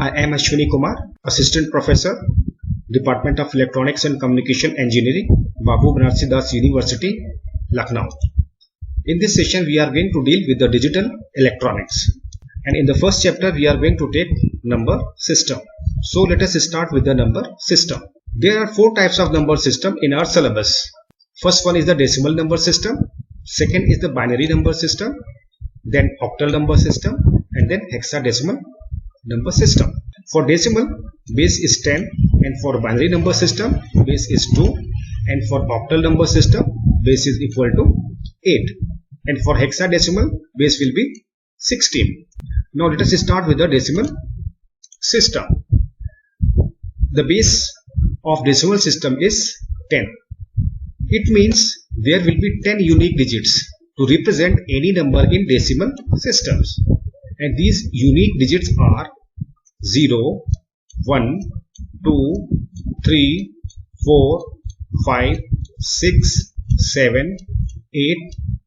I am Ashwini Kumar, Assistant Professor, Department of Electronics and Communication Engineering, Babu Banarsi Das University, Lucknow. In this session, we are going to deal with the digital electronics. And in the first chapter, we are going to take number system. So let us start with the number system. There are four types of number system in our syllabus. First one is the decimal number system. Second is the binary number system. Then octal number system. And then hexadecimal number system. For decimal, base is 10, and for binary number system, base is 2, and for octal number system, base is equal to 8, and for hexadecimal, base will be 16. Now let us start with the decimal system. The base of decimal system is 10. It means there will be 10 unique digits to represent any number in decimal systems. And these unique digits are 0, 1, 2, 3, 4, 5, 6, 7, 8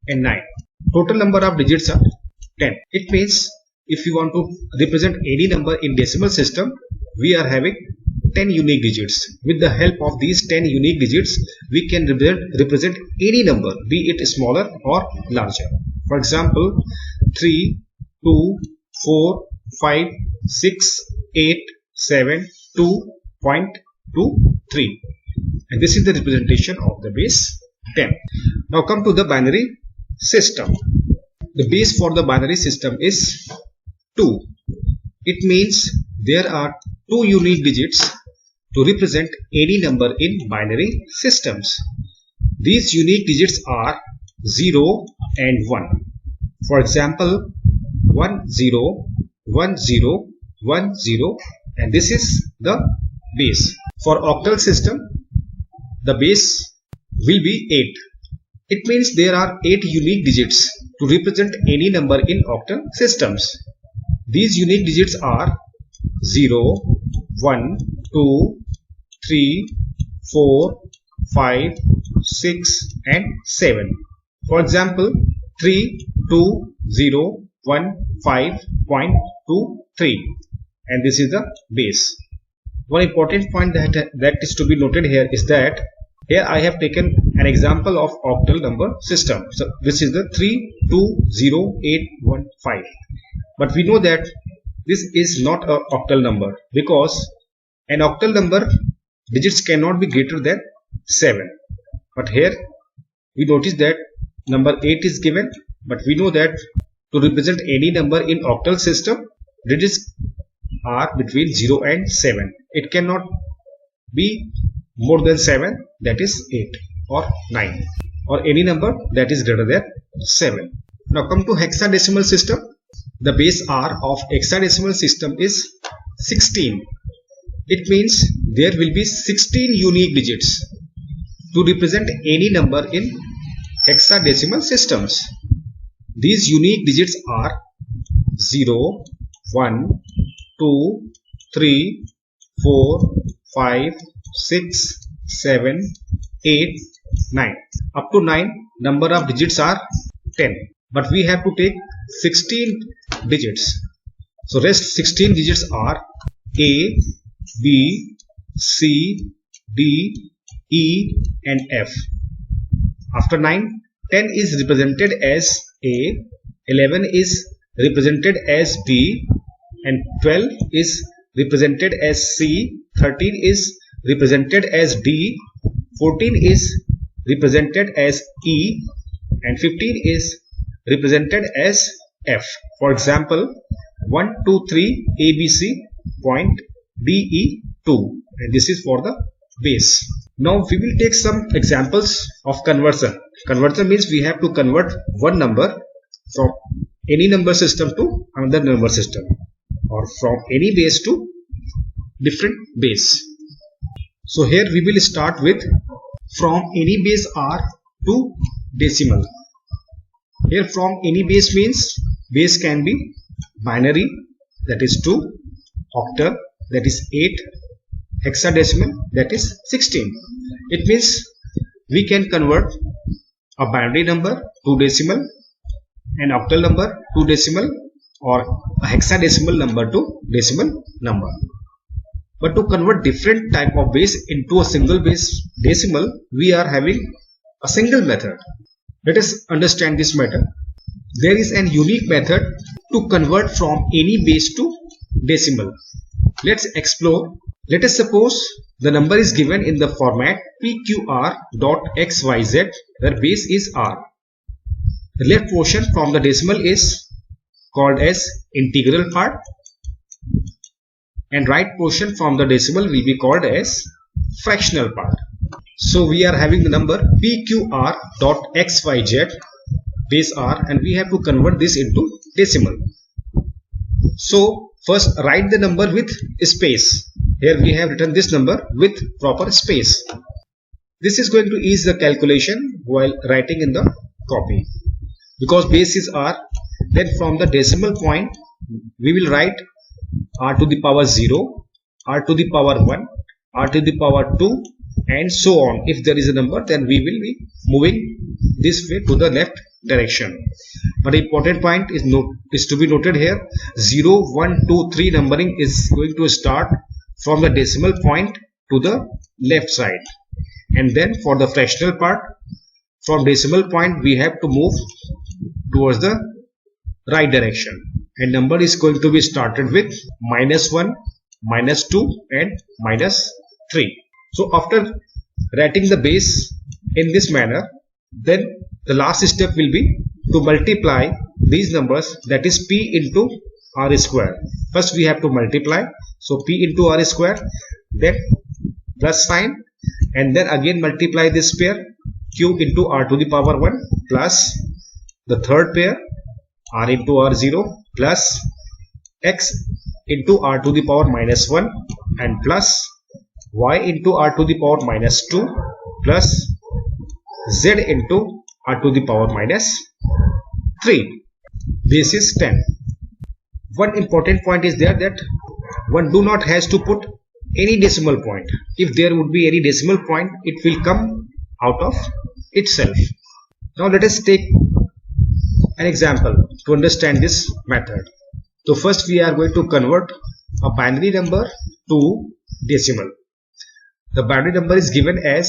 and 9. Total number of digits are 10. It means if you want to represent any number in decimal system, we are having 10 unique digits. With the help of these 10 unique digits, we can represent any number, be it smaller or larger. For example, 3, 2, 4, 5, 6, 8, 7, 2.23. And this is the representation of the base 10. Now come to the binary system. The base for the binary system is 2. It means there are 2 unique digits to represent any number in binary systems. These unique digits are 0 and 1. For example, 1 0 1 0 1 0, and this is the base. For octal system, the base will be 8. It means there are 8 unique digits to represent any number in octal systems. These unique digits are 0 1 2 3 4 5 6 and 7. For example, 3 2 0 1 5.23, and this is the base. One important point that is to be noted here is that here I have taken an example of octal number system. So this is the 320815, but we know that this is not an octal number, because an octal number digits cannot be greater than 7. But here we notice that number 8 is given, but we know that to represent any number in octal system, digits are between 0 and 7. It cannot be more than 7, that is 8 or 9, or any number that is greater than 7. Now come to hexadecimal system. The base R of hexadecimal system is 16. It means there will be 16 unique digits to represent any number in hexadecimal systems. These unique digits are 0, 1, 2, 3, 4, 5, 6, 7, 8, 9. Up to 9 number of digits are 10. But we have to take 16 digits. So rest 16 digits are A, B, C, D, E and F. After 9, 10 is represented as A, 11 is represented as B, and 12 is represented as C, 13 is represented as D, 14 is represented as E, and 15 is represented as F. For example, 1, 2, 3, ABC, point DE 2, and this is for the base. Now we will take some examples of conversion. Conversion means we have to convert one number from any number system to another number system, or from any base to different base. So here we will start with from any base R to decimal. Here from any base means base can be binary, that is 2, octal, that is 8, hexadecimal, that is 16. It means we can convert a binary number to decimal, an octal number to decimal, or a hexadecimal number to decimal number. But to convert different type of base into a single base decimal, we are having a single method. Let us understand this method. There is an unique method to convert from any base to decimal. Let's explore. Let us suppose the number is given in the format pqr.xyz where base is r. The left portion from the decimal is called as integral part and right portion from the decimal will be called as fractional part. So we are having the number pqr.xyz base r and we have to convert this into decimal. So first write the number with space. Here we have written this number with proper space. This is going to ease the calculation while writing in the copy. Because base is r, then from the decimal point we will write r to the power 0, r to the power 1, r to the power 2 and so on. If there is a number, then we will be moving this way to the left direction. But the important point is to be noted here. 0, 1, 2, 3 numbering is going to start from the decimal point to the left side. And then for the fractional part, from decimal point we have to move towards the right direction. And number is going to be started with -1, -2 and -3. So after writing the base in this manner, then the last step will be to multiply these numbers, that is p into r square. First we have to multiply, so p into r square, then plus sign and then again multiply this pair q into r to the power 1 plus the third pair r into r0 plus x into r to the power -1 and plus y into r to the power -2 plus z into r to the power -3. This is 10. One important point is there that one do not has to put any decimal point. If there would be any decimal point, it will come out of itself. Now let us take an example to understand this method. So first we are going to convert a binary number to decimal. The binary number is given as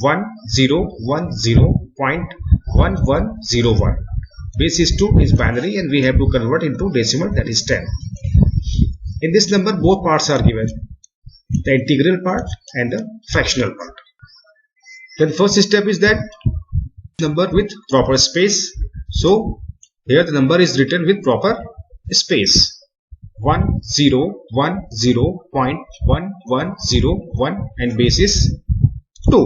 1010.1101. Base is 2 is binary and we have to convert into decimal, that is 10. In this number both parts are given, the integral part and the fractional part. Then first step is that number with proper space. So here the number is written with proper space. 1010.1101 and base is 2.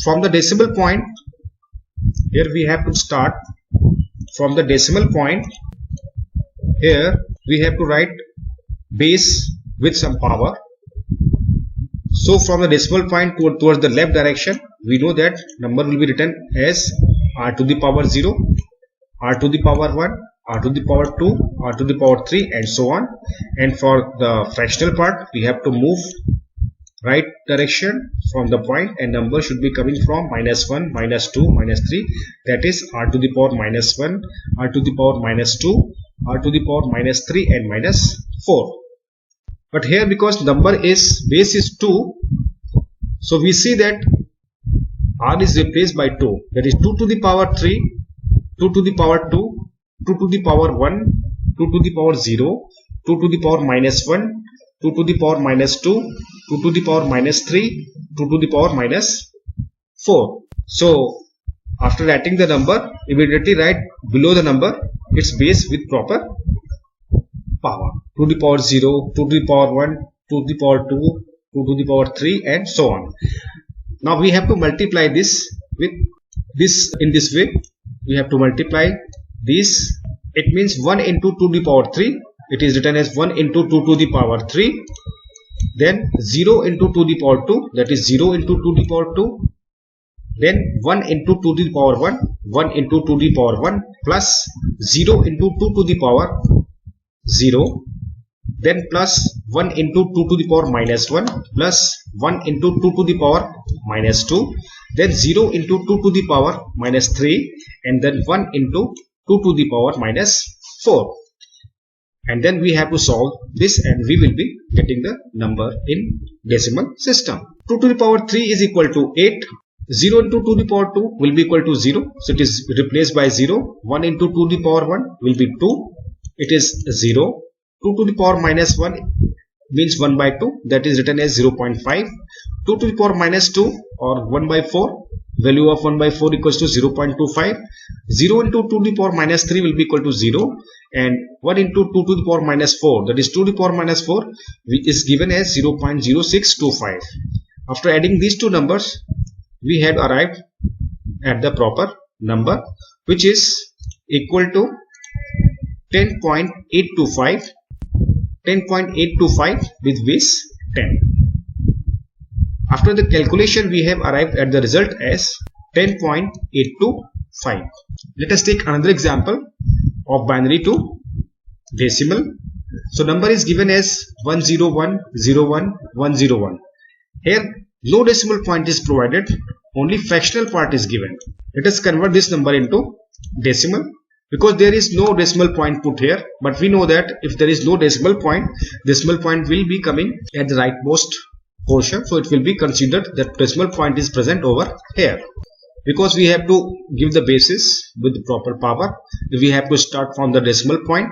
From the decimal point, here we have to start from the decimal point. Here we have to write base with some power. So from the decimal point towards the left direction, we know that number will be written as r to the power 0, r to the power 1, r to the power 2, r to the power 3 and so on. And for the fractional part, we have to move right direction from the point and number should be coming from -1, -2, -3, that is r to the power -1, r to the power -2, r to the power -3 and -4. But here because number is base is 2, so we see that r is replaced by 2, that is 2 to the power 3, 2 to the power 2, 2 to the power 1, 2 to the power 0, 2 to the power -1, 2 to the power -2, 2 to the power -3, 2 to the power -4. So after writing the number, immediately write below the number its base with proper power. 2 to the power 0, 2 to the power 1, 2 to the power 2, 2 to the power 3 and so on. Now we have to multiply this with this in this way. We have to multiply this. It means 1 into 2 to the power 3. It is written as 1 into 2 to the power 3. Then 0 into 2 to the power 2. That is 0 into 2 to the power 2. Then 1 into 2 to the power 1. 1 into 2 to the power 1 plus 0 into 2 to the power 0. Then plus 1 into 2 to the power -1 plus 1 into 2 to the power -2. Then 0 into 2 to the power -3 and then 1 into 2 to the power minus 4. And then we have to solve this and we will be getting the number in decimal system. 2 to the power 3 is equal to 8. 0 into 2 to the power 2 will be equal to 0. So it is replaced by 0. 1 into 2 to the power 1 will be 2. It is 0. 2 to the power minus 1 means 1 by 2. That is written as 0.5. 2 to the power minus 2 or 1 by 4. Value of 1 by 4 equals to 0.25. 0 into 2 to the power minus 3 will be equal to 0. And 1 into 2 to the power minus 4, that is 2 to the power minus 4, is given as 0.0625. After adding these two numbers, we had arrived at the proper number, which is equal to 10.825. 10.825 with base 10. After the calculation, we have arrived at the result as 10.825. Let us take another example of binary to decimal. So number is given as 1010101. Here no decimal point is provided, only fractional part is given. Let us convert this number into decimal. Because there is no decimal point put here, but we know that if there is no decimal point will be coming at the rightmost portion, so it will be considered that decimal point is present over here. Because we have to give the basis with the proper power, we have to start from the decimal point.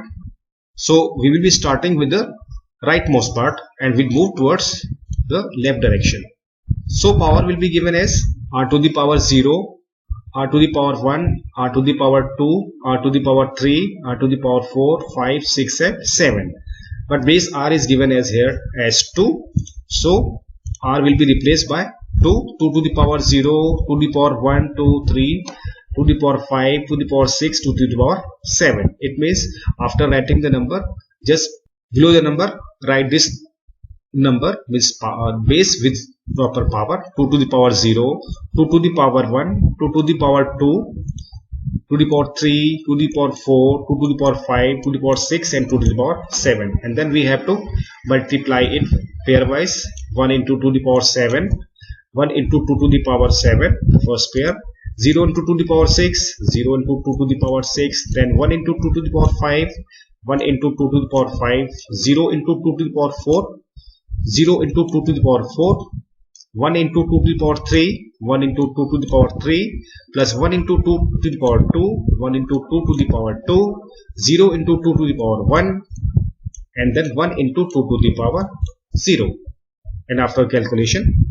So we will be starting with the rightmost part and we'll move towards the left direction. So power will be given as r to the power 0, r to the power 1, r to the power 2, r to the power 3, r to the power 4, 5, 6 and 7. But base r is given as here as 2. So r will be replaced by 2 to the power 0, to the power 1, 2, 3, to the power 5, to the power 6, to the power 7. It means after writing the number, just below the number, write this number, means base with proper power. 2 to the power 0, 2 to the power 1, 2 to the power 2, to the power 3, to the power 4, 2 to the power 5, to the power 6 and 2 to the power 7. And then we have to multiply it pairwise. 1 into 2 to the power 7, 1 into 2 to the power 7, first pair. 0 into 2 to the power 6, 0 into 2 to the power 6, then 1 into 2 to the power 5, 1 into 2 to the power 5, 0 into 2 to the power 4, 0 into 2 to the power 4, 1 into 2 to the power 3, 1 into 2 to the power 3, plus 1 into 2 to the power 2, 1 into 2 to the power 2, 0 into 2 to the power 1, and then 1 into 2 to the power 0. And after calculation,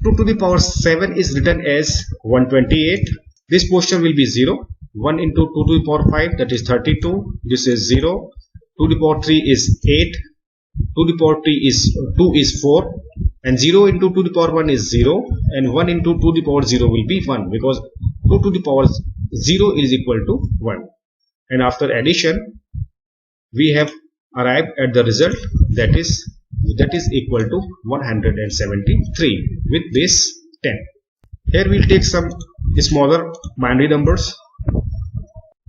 2 to the power 7 is written as 128. This portion will be 0. 1 into 2 to the power 5, that is 32. This is 0. 2 to the power 3 is 8. 2 to the power 2 is 4. And 0 into 2 to the power 1 is 0. And 1 into 2 to the power 0 will be 1. Because 2 to the power 0 is equal to 1. And after addition, we have arrived at the result that is equal to 173 with base 10. Here we will take some smaller binary numbers.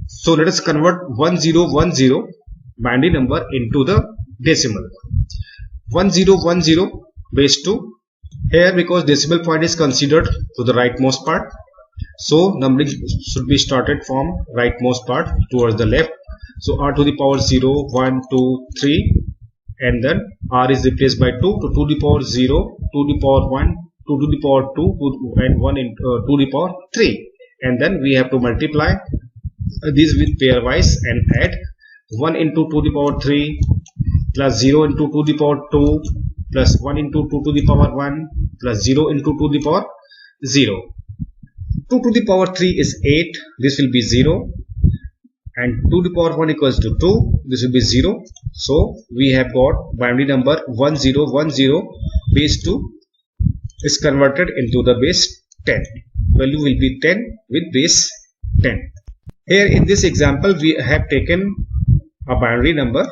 So let us convert 1010 binary number into the decimal. 1010 base 2. Here, because decimal point is considered to the rightmost part, so numbering should be started from rightmost part towards the left. So r to the power 0, 1, 2, 3, and then r is replaced by 2 to 2 to the power 0, 2 to the power 1, 2 to the power 2, and 1 into 2 to the power 3. And then we have to multiply these with pairwise and add 1 into 2 to the power 3 plus 0 into 2 to the power 2 plus 1 into 2 to the power 1 plus 0 into 2 to the power 0. 2 to the power 3 is 8. This will be 0. And 2 to the power 1 equals to 2. This will be 0. So we have got binary number 1010 base 2 is converted into the base 10. Value will be 10 with base 10. Here in this example, we have taken a binary number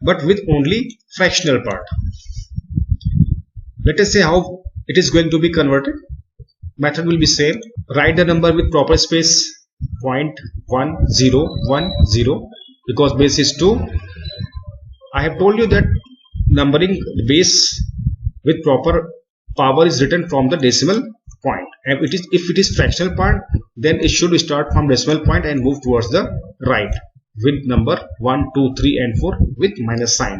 but with only fractional part. Let us say how it is going to be converted. Method will be same. Write the number with proper space 0.1010 because base is 2. I have told you that numbering base with proper power is written from the decimal point. And if it is fractional part, then it should start from decimal point and move towards the right with number 1, 2, 3 and 4 with minus sign.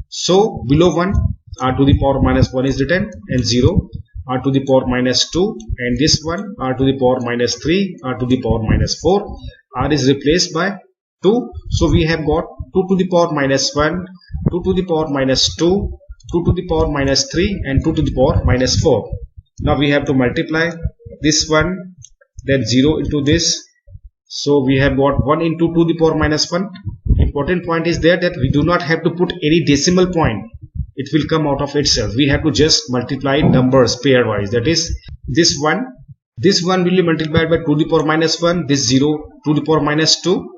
So below 1, r to the power minus 1 is written, and 0, r to the power minus 2, and this one r to the power minus 3, r to the power minus 4. R is replaced by 2. So we have got 2 to the power minus 1, 2 to the power minus 2, 2 to the power minus 3 and 2 to the power minus 4. Now we have to multiply this one, then 0 into this. So we have got 1 into 2 to the power minus 1. Important point is there that we do not have to put any decimal point. It will come out of itself. We have to just multiply numbers pairwise. That is, this one will be multiplied by 2 to the power minus 1, this 0 to the power minus 2,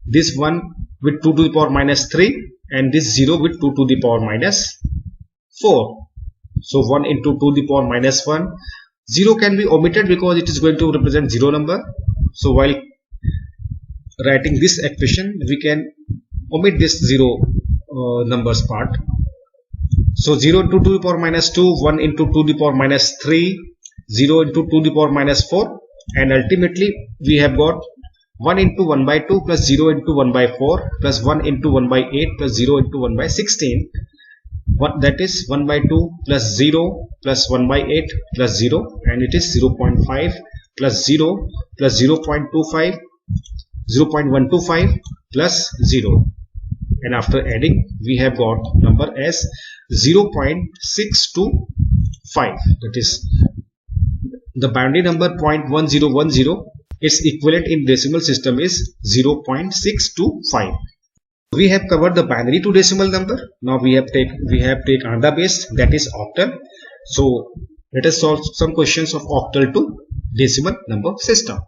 this 1 with 2 to the power minus 3, and this 0 with 2 to the power minus 4. So 1 into 2 to the power minus 1. 0 can be omitted because it is going to represent 0 number. So while writing this expression, we can omit this 0 numbers part. So 0 into 2 to the power minus 2, 1 into 2 to the power minus 3, 0 into 2 to the power minus 4, and ultimately we have got 1 into 1 by 2 plus 0 into 1 by 4 plus 1 into 1 by 8 plus 0 into 1 by 16. That is 1 by 2 plus 0 plus 1 by 8 plus 0, and it is 0.5 plus 0 plus 0.25, 0.125 plus 0, and after adding we have got number as 0.625. That is the binary number 0.1010. Its equivalent in decimal system is 0.625. We have covered the binary to decimal number. Now we have take another base, that is octal. So let us solve some questions of octal to decimal number system.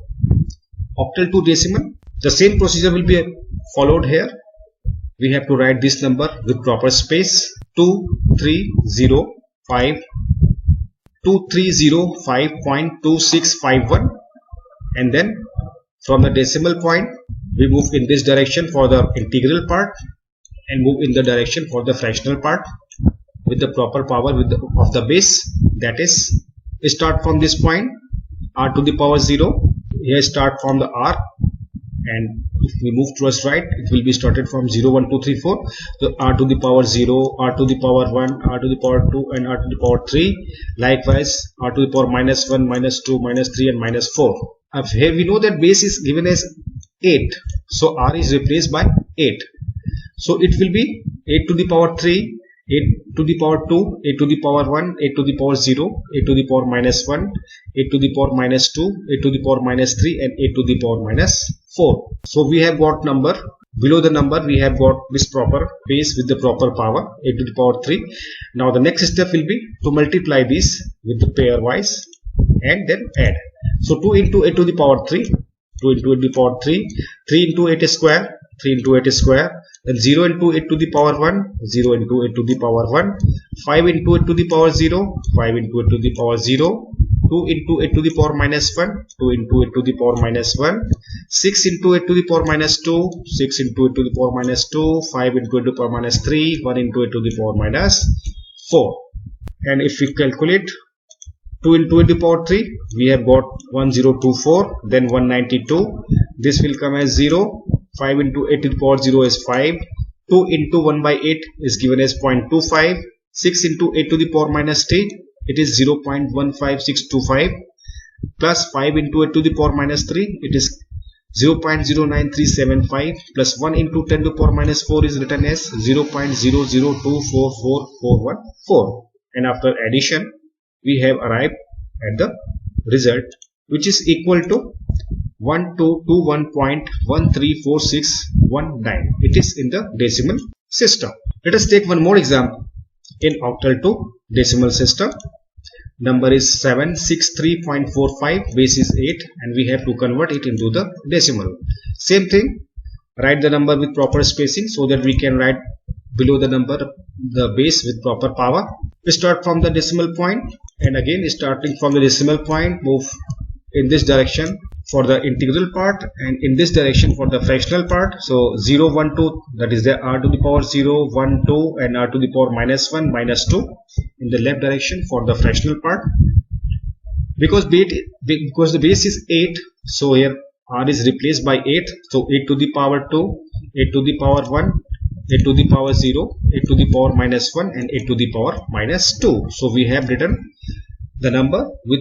Octal to decimal, the same procedure will be followed here. We have to write this number with proper space, 2305.2651, and then from the decimal point we move in this direction for the integral part and move in the direction for the fractional part with the proper power of the base. That is, start from this point, r to the power 0. Here start from the r, and if we move towards right, it will be started from 0, 1, 2, 3, 4. So r to the power 0, r to the power 1, r to the power 2 and r to the power 3. Likewise r to the power minus 1, minus 2, minus 3 and minus 4. Here we know that base is given as 8. So r is replaced by 8. So it will be 8 to the power 3, 8 to the power 2, 8 to the power 1, 8 to the power 0, 8 to the power minus 1, 8 to the power minus 2, 8 to the power minus 3 and 8 to the power minus 4. So we have got number. Below the number we have got this proper base with the proper power, 8 to the power 3. Now the next step will be to multiply these with the pairwise and then add. So 2 into 8 to the power 3, 2 into 8 to the power 3, 3 into 8 square, 3 into 8 square, then 0 into 8 to the power 1, 0 into 8 to the power 1, 5 into 8 to the power 0, 5 into 8 to the power 0, 2 into 8 to the power minus 1, 2 into 8 to the power minus 1, 6 into 8 to the power minus 2, 6 into 8 to the power minus 2, 5 into 8 to the power minus 3, 1 into 8 to the power minus 4. And if we calculate 2 into 8 to the power 3, we have got 1024, then 192. This will come as 0. 5 into 8 to the power 0 is 5. 2 into 1 by 8 is given as 0.25. 6 into 8 to the power minus 3, it is 0.15625. Plus 5 into 8 to the power minus 3, it is 0.09375. Plus 1 into 10 to the power minus 4 is written as 0.0024414. And after addition, we have arrived at the result, which is equal to 1221.134619. It is in the decimal system. Let us take one more example in octal to decimal system. Number is 763.45, base is 8, and we have to convert it into the decimal. Same thing, write the number with proper spacing so that we can write below the number the base with proper power. We start from the decimal point, and again starting from the decimal point, move in this direction for the integral part and in this direction for the fractional part. So 0, 1, 2, that is the r to the power 0, 1, 2 and r to the power minus 1, minus 2 in the left direction for the fractional part. because the base is 8, so here r is replaced by 8, so 8 to the power 2, 8 to the power 1, 8 to the power 0, 8 to the power minus 1 and 8 to the power minus 2. So we have written the number with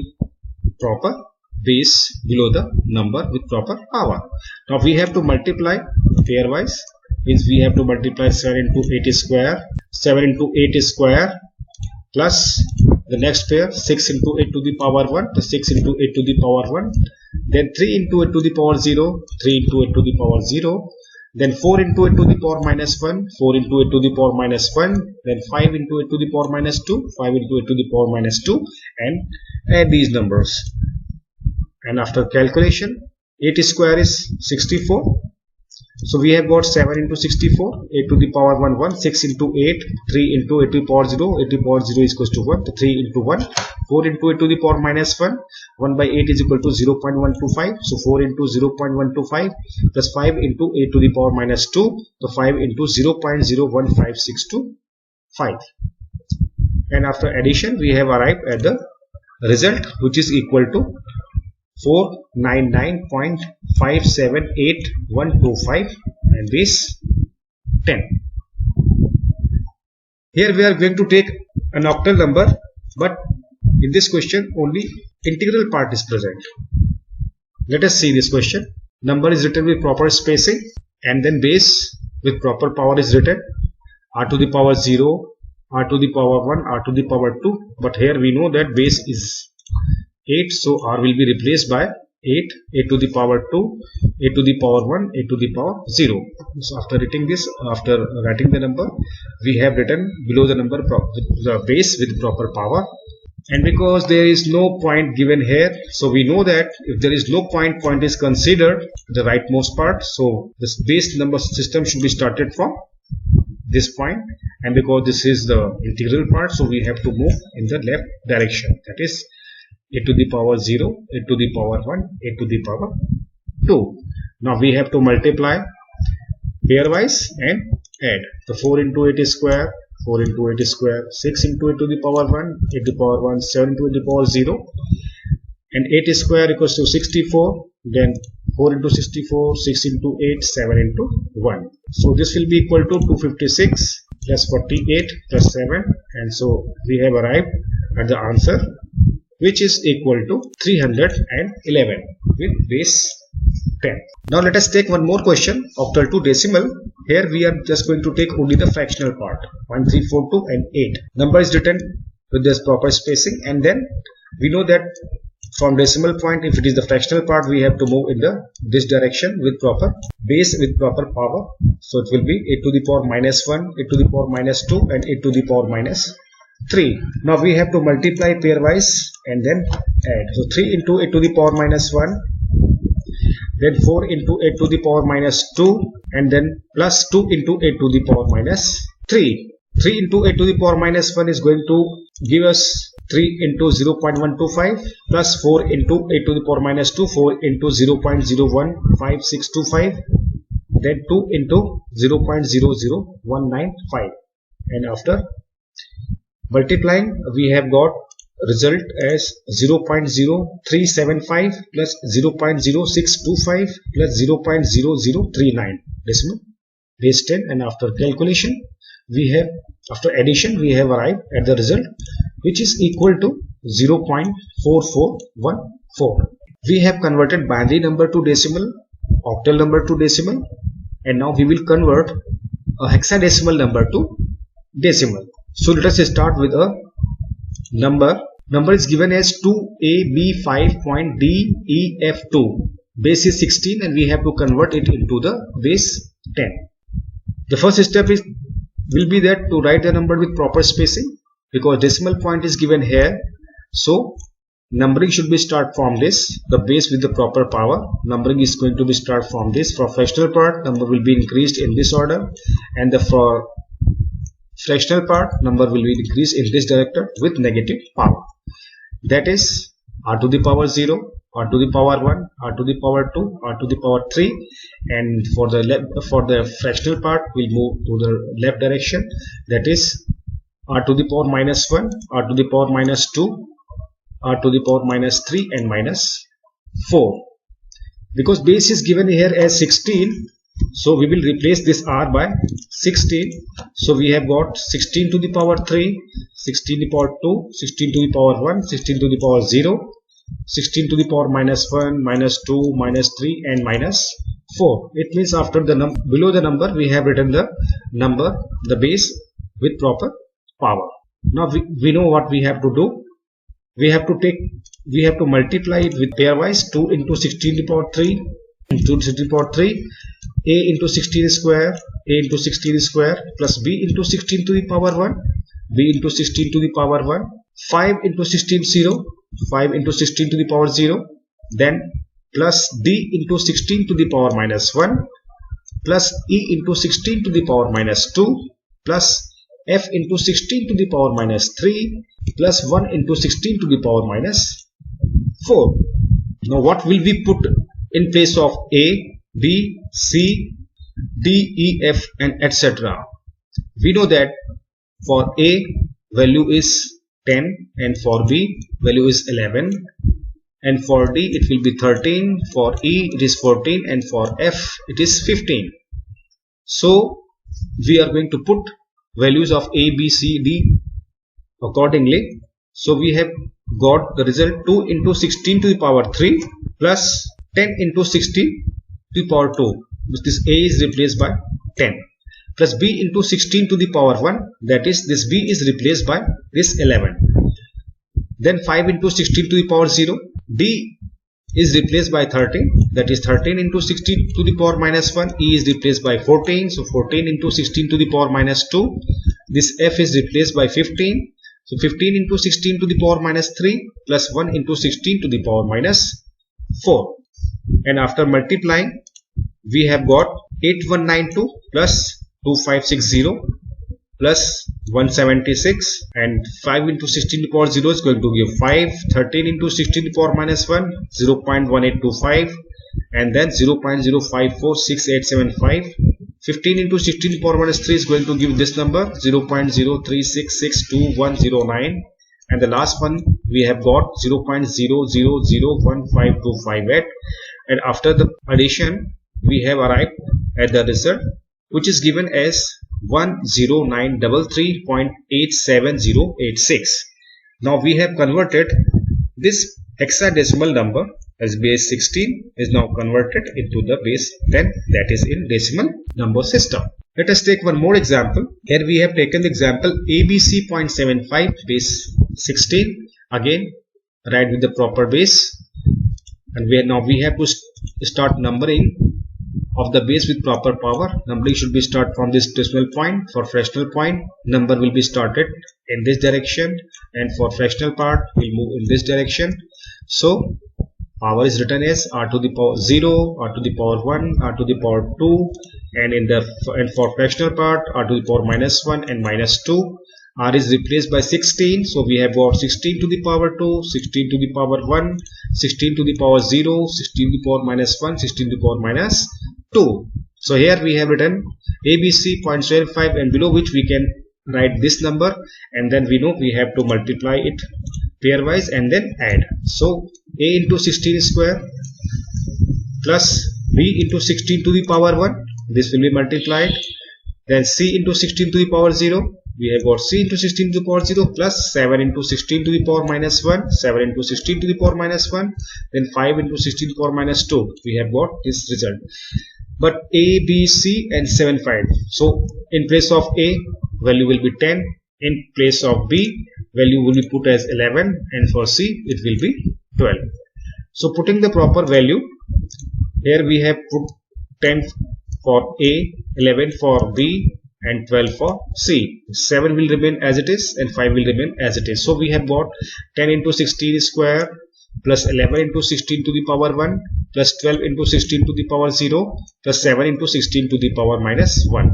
proper base below the number with proper power. Now we have to multiply pairwise, means we have to multiply 7 into 8 square, 7 into 8 square plus the next pair 6 into 8 to the power 1, the 6 into 8 to the power 1, then 3 into 8 to the power 0, 3 into 8 to the power 0, then 4 into 8 to the power minus 1, 4 into 8 to the power minus 1, then 5 into 8 to the power minus 2, 5 into 8 to the power minus 2, and add these numbers. And after calculation, 8 square is 64. So we have got 7 into 64, 8 to the power 1, 1, 6 into 8, 3 into 8 to the power 0, 8 to the power 0 is equal to 1, 3 into 1, 4 into 8 to the power minus 1, 1 by 8 is equal to 0.125, so 4 into 0.125 plus 5 into 8 to the power minus 2, so 5 into 0.01562, and after addition we have arrived at the result, which is equal to 499.578125 and base 10. Here we are going to take an octal number, but in this question only integral part is present. Let us see this question. Number is written with proper spacing, and then base with proper power is written, r to the power 0, r to the power 1, r to the power 2, but here we know that base is 8, so r will be replaced by 8, 8 to the power 2, 8 to the power 1, 8 to the power 0. So after writing the number, we have written below the number the base with proper power. And because there is no point given here, so we know that if there is no point is considered the rightmost part, so this base number system should be started from this point, and because this is the integral part, so we have to move in the left direction, that is 8 to the power 0, 8 to the power 1, 8 to the power 2. Now we have to multiply pairwise and add. The 4 into 8 square, 4 into 8 square, 6 into 8 to the power 1, 8 to the power 1, 7 to the power 0, and 8 square equals to 64, then 4 into 64, 6 into 8, 7 into 1. So this will be equal to 256 plus 48 plus 7, and so we have arrived at the answer, which is equal to 311 with base 10. Now let us take one more question, octal to decimal. Here we are just going to take only the fractional part, 1, 3, 4, 2 and 8. Number is written with this proper spacing, and then we know that from decimal point, if it is the fractional part, we have to move in this direction with proper base with proper power. So it will be 8 to the power minus 1, 8 to the power minus 2 and 8 to the power minus 3. Now we have to multiply pairwise and then add. So 3 into 8 to the power minus 1, then 4 into 8 to the power minus 2, and then plus 2 into 8 to the power minus 3. 3 into 8 to the power minus 1 is going to give us 3 into 0.125 plus 4 into 8 to the power minus 2, 4 into 0.015625, then 2 into 0.00195, and after multiplying we have got result as 0.0375 plus 0.0625 plus 0.0039 decimal base 10, and after calculation we have, after addition we have arrived at the result, which is equal to 0.4414. We have converted binary number to decimal, octal number to decimal, and now we will convert a hexadecimal number to decimal. So let us start with a number. Number is given as 2AB5.DEF2. Base is 16 and we have to convert it into the base 10. The first step will be that to write the number with proper spacing, because decimal point is given here. So numbering should be start from this, the base with the proper power. Numbering is going to be start from this. For fractional part, number will be increased in this order, and for fractional part, number will be increased in this direction with negative power. That is r to the power 0, r to the power 1, r to the power 2, r to the power 3, and for the fractional part we'll move to the left direction, that is r to the power minus 1, r to the power minus 2, r to the power minus 3 and minus 4. Because base is given here as 16, so we will replace this r by 16. So we have got 16 to the power 3, 16 to the power 2, 16 to the power 1, 16 to the power 0, 16 to the power minus 1, minus 2, minus 3 and minus 4. It means after the below the number we have written the number, the base with proper power. Now we know what we have to do. We have to multiply it with pairwise. 2 into 16 to the power 3, 2 to 16 to the power 3, a into 16 square, a into 16 square plus b into 16 to the power 1, b into 16 to the power 1, 5 into 16 0, 5 into 16 to the power 0, then plus d into 16 to the power minus 1 plus e into 16 to the power minus 2 plus f into 16 to the power minus 3 plus 1 into 16 to the power minus 4. Now what will we put in place of a, b, c, d, e, f and etc.? We know that for a value is 10 and for b value is 11 and for d it will be 13, for e it is 14 and for f it is 15. So we are going to put values of a, b, c, d accordingly. So we have got the result 2 into 16 to the power 3 plus 10 into 16 to the power 2. This a is replaced by 10 plus b into 16 to the power 1, that is this b is replaced by this 11. Then 5 into 16 to the power 0, d is replaced by 13, that is 13 into 16 to the power minus 1, e is replaced by 14, so 14 into 16 to the power minus 2, this f is replaced by 15, so 15 into 16 to the power minus 3 plus 1 into 16 to the power minus 4. And after multiplying we have got 8192 plus 2560 plus 176 and 5 into 16 to the power 0 is going to give 5, 13 into 16 to the power minus 1 0.1825 and then 0.054685, 15 into 16 to the power minus 3 is going to give this number 0.036621109 and the last one we have got 0.00015258 and after the addition we have arrived at the result which is given as 10933.87086. Now we have converted this hexadecimal number as base 16 is now converted into the base 10, that is in decimal number system. Let us take one more example. Here we have taken the example ABC 0.75 base 16, again write with the proper base, and now we have to start numbering of the base with proper power. Numbering should be start from this decimal point. For fractional point, number will be started in this direction, and for fractional part will move in this direction. So power is written as r to the power 0, r to the power 1, r to the power 2, and for fractional part r to the power minus 1 and minus 2. R is replaced by 16, so we have got 16 to the power 2, 16 to the power 1, 16 to the power 0, 16 to the power minus 1, 16 to the power minus 2. So here we have written ABC 0.75 and below which we can write this number, and then we know we have to multiply it pairwise and then add. So a into 16 square plus b into 16 to the power 1, this will be multiplied, then c into 16 to the power 0, we have got c into 16 to the power 0 plus 7 into 16 to the power minus 1, 7 into 16 to the power minus 1, then 5 into 16 to the power minus 2. We have got this result. But a, b, c and 7 5. So in place of a, value will be 10. In place of b, value will be put as 11, and for c it will be 12. So putting the proper value, here we have put 10 for a, 11 for b and 12 for c. 7 will remain as it is and 5 will remain as it is. So we have got 10 into 16 square plus 11 into 16 to the power 1 plus 12 into 16 to the power 0 plus 7 into 16 to the power minus 1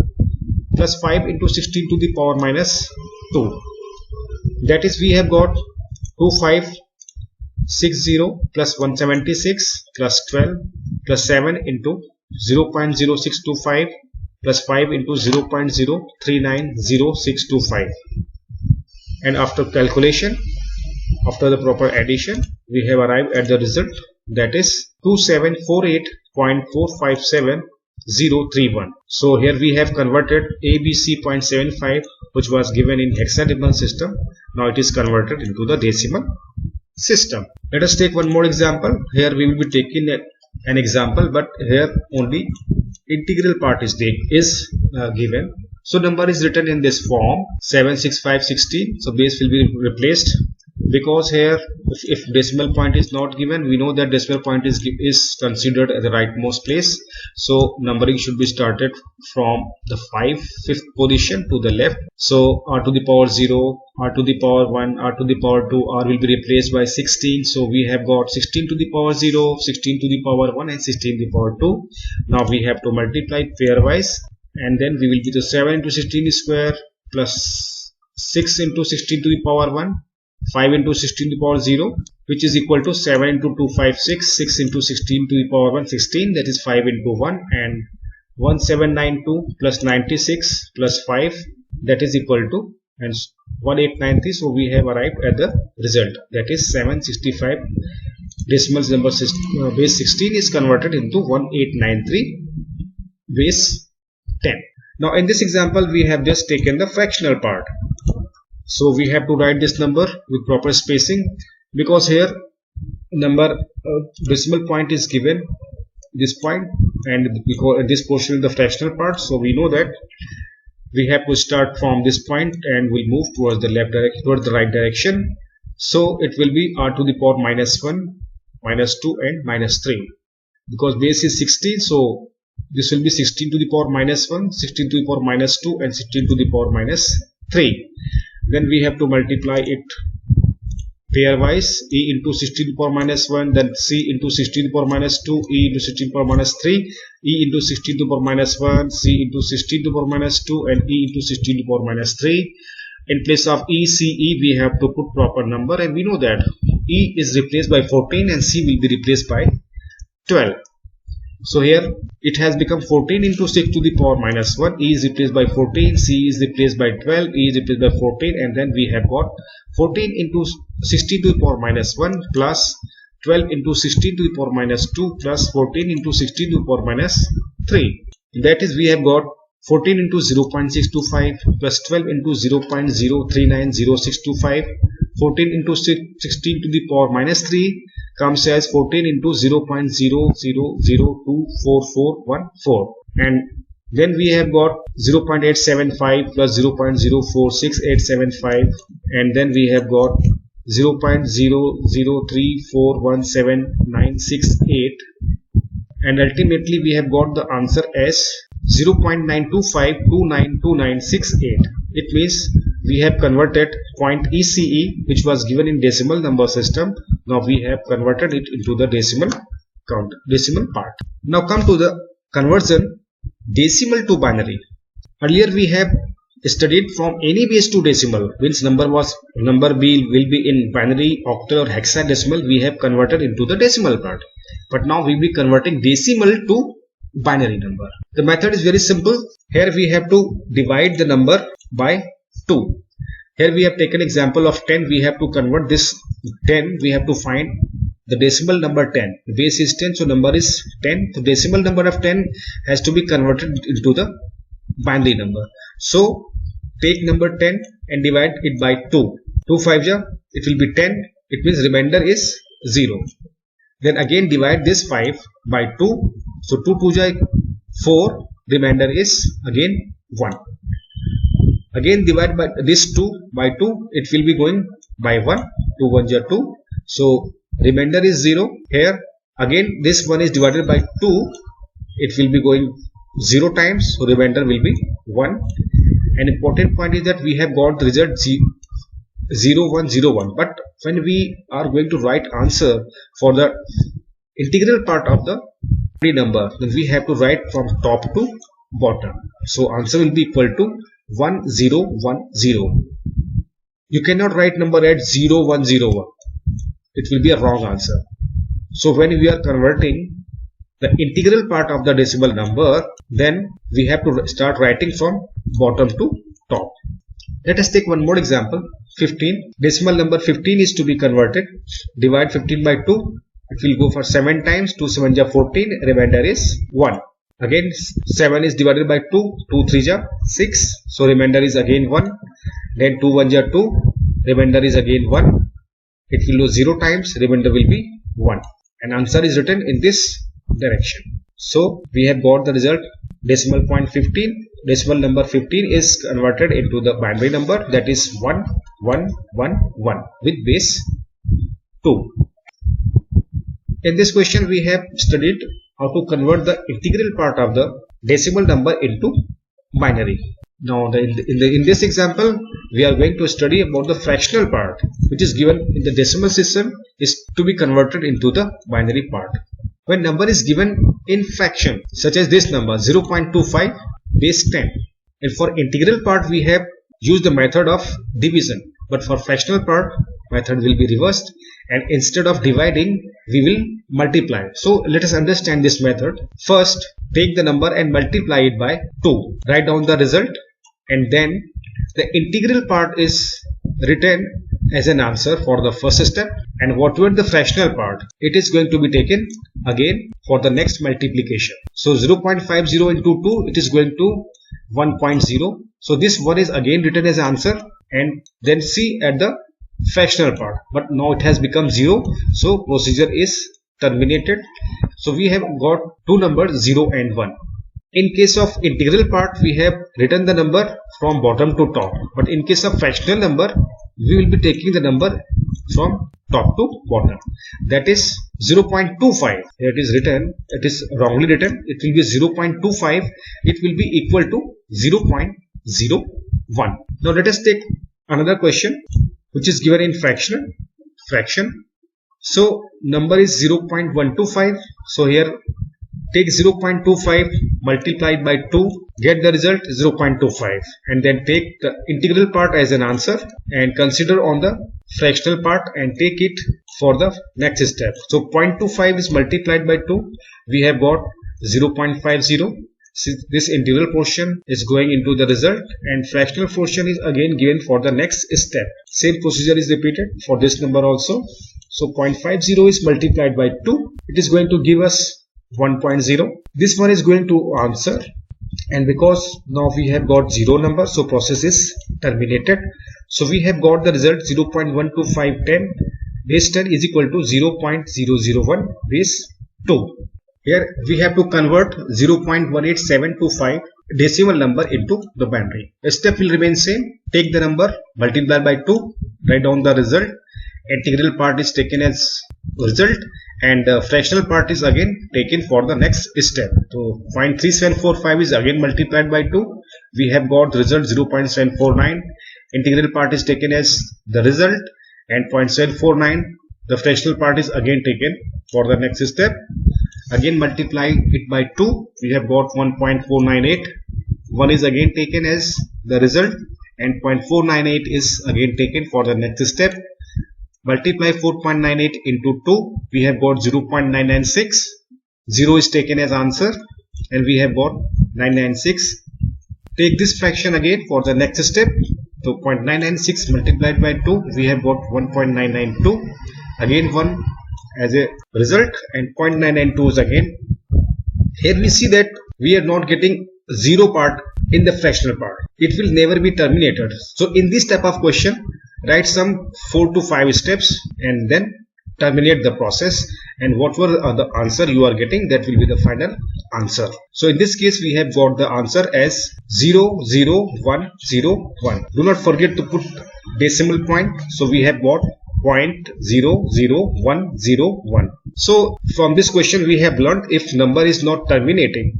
plus 5 into 16 to the power minus 2. That is, we have got 2560 plus 176 plus 12 plus 7 into 0.0625 plus 5 into 0.039065, and after calculation after the proper addition, we have arrived at the result, that is 2748.457031. So here we have converted ABC 0.75, which was given in hexadecimal system. Now it is converted into the decimal system. Let us take one more example. Here we will be taking an example, but here only integral part is given. So number is written in this form 76516. So base will be replaced, because here if decimal point is not given, we know that decimal point is considered as the rightmost place. So numbering should be started from the 5th position to the left. So r to the power 0, r to the power 1, r to the power 2, r will be replaced by 16. So we have got 16 to the power 0, 16 to the power 1 and 16 to the power 2. Now we have to multiply pairwise, and then we will be the 7 into 16 square plus 6 into 16 to the power 1, 5 into 16 to the power 0, which is equal to 7 into 2, 5, 6, 6 into 16 to the power 1, 16, that is 5 into 1, and 1792 plus 96 plus 5, that is equal to and 1893. So we have arrived at the result, that is 765. Decimal number system, base 16 is converted into 1893 base 10. Now in this example we have just taken the fractional part. So we have to write this number with proper spacing, because here number decimal point is given, this point, and because this portion is the fractional part. So we know that we have to start from this point and we move towards the left direction, towards the right direction. So it will be r to the power minus 1, minus 2 and minus 3, because base is 16. So this will be 16 to the power minus 1, 16 to the power minus 2 and 16 to the power minus 3. Then we have to multiply it pairwise, e into 16 to the power minus 1, then c into 16 to the power minus 2, e into 16 to the power minus 3, e into 16 to the power minus 1, c into 16 to the power minus 2 and e into 16 to the power minus 3. In place of e, c, e, we have to put proper number, and we know that e is replaced by 14 and c will be replaced by 12. So here it has become 14 into 6 to the power minus 1, e is replaced by 14, c is replaced by 12, e is replaced by 14, and then we have got 14 into 16 to the power minus 1 plus 12 into 16 to the power minus 2 plus 14 into 16 to the power minus 3. That is, we have got 14 into 0.625 plus 12 into 0.039065, 14 into 16 to the power minus 3 comes as 14 into 0.00024414, and then we have got 0.875 plus 0.046875, and then we have got 0.00341798, and ultimately we have got the answer as 0.925292968. It means we have converted point ECE, which was given in decimal number system. Now we have converted it into the decimal part. Now come to the conversion decimal to binary. Earlier we have studied from any base to decimal, means number will be in binary, octal or hexadecimal. We have converted into the decimal part, but now we will be converting decimal to binary number. The method is very simple. Here we have to divide the number by 2. Here we have taken example of 10. We have to convert this 10. We have to find the decimal number 10. The base is 10, so number is 10. The decimal number of 10 has to be converted into the binary number. So take number 10 and divide it by 2. 2 5 ja, it will be 10. It means remainder is 0. Then again divide this 5 by 2. So 2 2 ja 4. Remainder is again 1. Again divide by this 2 by 2. It will be going by 1. 2 1 ja 2. So remainder is 0. Here again this 1 is divided by 2. It will be going 0 times. So remainder will be 1. An important point is that we have got the result 0101. But when we are going to write answer for the integral part of the number, then we have to write from top to bottom. So answer will be equal to 1010. You cannot write number at 0101. It will be a wrong answer. So when we are converting the integral part of the decimal number, then we have to start writing from bottom to top. Let us take one more example. 15. Decimal number 15 is to be converted. Divide 15 by 2. It will go for 7 times. 2 7 ja 14. Remainder is 1. Again 7 is divided by 2. 2 3 ja 6. So remainder is again 1. Then 2 1 ja 2. Remainder is again 1. It will go 0 times. Remainder will be 1. And answer is written in this direction. So we have got the result. Decimal point 15. Decimal number 15 is converted into the binary number, that is 1 1 1 1 with base 2. In this question we have studied how to convert the integral part of the decimal number into binary. Now in this example we are going to study about the fractional part, which is given in the decimal system is to be converted into the binary part. When number is given in fraction, such as this number 0.25 base 10, and for integral part we have used the method of division, but for fractional part method will be reversed, and instead of dividing we will multiply. So let us understand this method. First take the number and multiply it by 2, write down the result, and then the integral part is written as an answer for the first step, and whatever the fractional part, it is going to be taken again for the next multiplication. So 0.50 into 2, it is going to 1.0. So this one is again written as answer, and then see at the fractional part, but now it has become 0, so procedure is terminated. So we have got two numbers 0 and 1. In case of integral part we have written the number from bottom to top, but in case of fractional number we will be taking the number from top to bottom, that is 0.25. Here it is written, it is wrongly written, it will be 0.25, it will be equal to 0.01. Now let us take another question which is given in fraction. So number is 0.125. So here take 0.25 multiplied by 2, get the result 0.25, and then take the integral part as an answer and consider on the fractional part and take it for the next step. So 0.25 is multiplied by 2, we have got 0.50. This integral portion is going into the result, and fractional portion is again given for the next step. Same procedure is repeated for this number also. So 0.50 is multiplied by 2, it is going to give us 1.0. This one is going to answer, and because now we have got 0 number, so process is terminated. So we have got the result 0.12510 base 10 is equal to 0.001 base 2. Here we have to convert 0.18725 decimal number into the binary. The step will remain same. Take the number, multiply by 2, write down the result. Integral part is taken as result, and the fractional part is again taken for the next step. So 0.3745 is again multiplied by 2. We have got the result 0.749. Integral part is taken as the result, and 0.749. The fractional part is again taken for the next step. Again multiply it by 2. We have got 1.498. 1 is again taken as the result, and 0.498 is again taken for the next step. Multiply 4.98 into 2, we have got 0.996. 0 is taken as answer, and we have got 996. Take this fraction again for the next step. So 0.996 multiplied by 2, we have got 1.992. Again 1 as a result, and 0.992 is again. Here we see that we are not getting 0 part in the fractional part. It will never be terminated. So in this type of question, write some 4 to 5 steps and then terminate the process, and whatever the answer you are getting, that will be the final answer. So in this case we have got the answer as 00101. Do not forget to put decimal point. So we have got 0.00101. So from this question we have learned, if number is not terminating,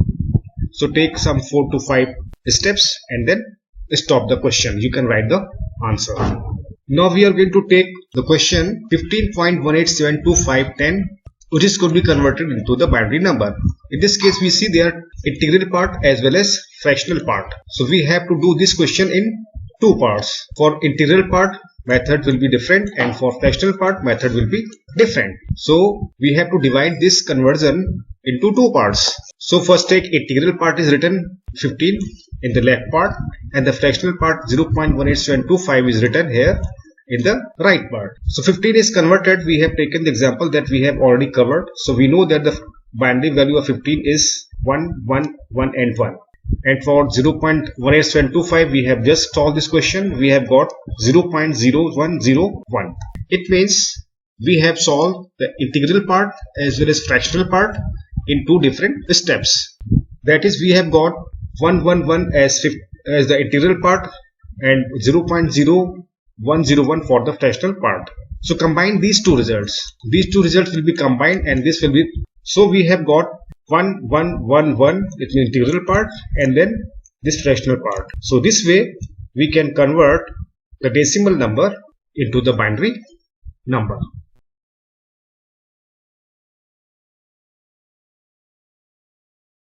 so take some 4 to 5 steps and then stop the question. You can write the answer. Now we are going to take the question 15.1872510, which is could be converted into the binary number. In this case we see there integral part as well as fractional part. So we have to do this question in two parts. For integral part method will be different, and for fractional part method will be different. So we have to divide this conversion into two parts. So first take integral part is written 15 in the left part, and the fractional part 0.18725 is written here in the right part. So 15 is converted. We have taken the example that we have already covered. So we know that the binary value of 15 is 1, 1, 1 and 1. And for 0.18725 we have just solved this question. We have got 0.0101. It means we have solved the integral part as well as fractional part in two different steps. That is, we have got 111 as the integral part and 0.0101 for the fractional part. So combine these two results. These two results will be combined and this will be, so we have got 1111, it's the integral part, and then this fractional part. So this way we can convert the decimal number into the binary number.